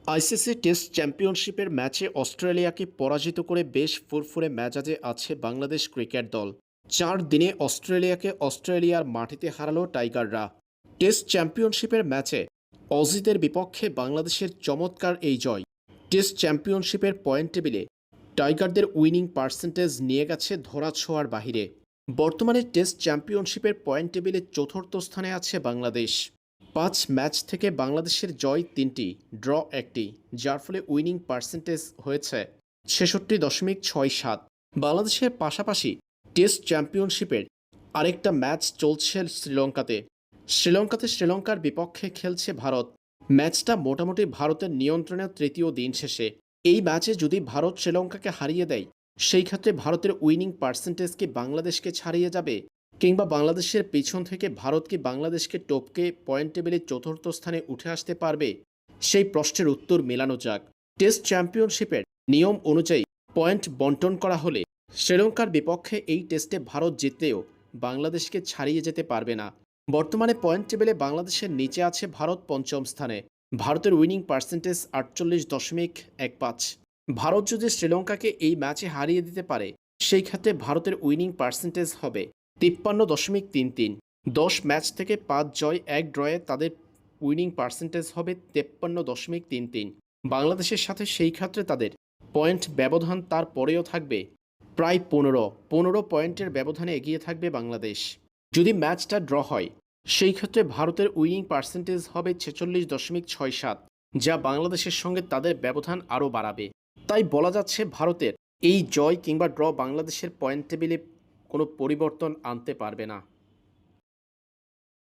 ICC test চ্যাম্পিয়নশিপের ম্যাচে অস্ট্রেলিয়াকে পরাজিত করে বেশ ফুরফুরে মেজাজে আছে বাংলাদেশ ক্রিকেট দল। ৪ দিনে অস্ট্রেলিয়ার মাটিতে হারালো টাইগাররা। টেস্ট চ্যাম্পিয়নশিপের ম্যাচে অজিদের বিপক্ষে বাংলাদেশের চমৎকার এই জয় টেস্ট চ্যাম্পিয়নশিপের পয়েন্ট টেবিলে টাইগারদের উইনিং পার্সেন্টেজ নিয়ে গেছে ধরাছোঁয়ার বাহিরে। বর্তমানে টেস্ট চ্যাম্পিয়নশিপের পয়েন্ট টেবিলে চতুর্থ স্থানে আছে বাংলাদেশ। ৫ ম্যাচ থেকে বাংলাদেশের জয় ৩টি, ড্র ১টি, যার ফলে উইনিং পার্সেন্টেজ হয়েছে ৬৬.৬৭। বাংলাদেশের পাশাপাশি টেস্ট চ্যাম্পিয়নশিপের আরেকটা ম্যাচ চলছে শ্রীলঙ্কার বিপক্ষে খেলছে ভারত। ম্যাচটা মোটামুটি ভারতের নিয়ন্ত্রণে তৃতীয় দিন শেষে। এই ম্যাচে যদি ভারত শ্রীলঙ্কাকে হারিয়ে দেয়, সেই ক্ষেত্রে ভারতের উইনিং পার্সেন্টেজ কি বাংলাদেশকে ছাড়িয়ে যাবে, কিংবা বাংলাদেশের পিছন থেকে ভারত কি বাংলাদেশকে টপকে পয়েন্ট টেবিলে চতুর্থ স্থানে উঠে আসতে পারবে? সেই প্রশ্নের উত্তর মেলানো যাক। টেস্ট চ্যাম্পিয়নশিপের নিয়ম অনুযায়ী পয়েন্ট বন্টন করা হলে শ্রীলঙ্কার বিপক্ষে এই টেস্টে ভারত জিতলেও বাংলাদেশকে ছাড়িয়ে যেতে পারবে না। বর্তমানে পয়েন্ট টেবিলে বাংলাদেশের নিচে আছে ভারত পঞ্চম স্থানে। ভারতের উইনিং পার্সেন্টেজ ৪৮.১৫। ভারত যদি শ্রীলঙ্কাকে এই ম্যাচে হারিয়ে দিতে পারে, সেই ক্ষেত্রে ভারতের উইনিং পার্সেন্টেজ হবে ৫৩.৩৩। ১০ ম্যাচ থেকে ৫ জয় ১ ড্রয়ে তাদের উইনিং পার্সেন্টেজ হবে ৫৩.৩৩। বাংলাদেশের সাথে সেই ক্ষেত্রে তাদের পয়েন্ট ব্যবধান তারপরেও থাকবে প্রায় ১৫ পয়েন্টের ব্যবধানে এগিয়ে থাকবে বাংলাদেশ। যদি ম্যাচটা ড্র হয়, সেই ক্ষেত্রে ভারতের উইনিং পার্সেন্টেজ হবে ৪৬.৬৭, যা বাংলাদেশের সঙ্গে তাদের ব্যবধান আরও বাড়াবে। তাই বলা যাচ্ছে ভারতের এই জয় কিংবা ড্র বাংলাদেশের পয়েন্ট টেবিলে কোনো পরিবর্তন আনতে পারবে না।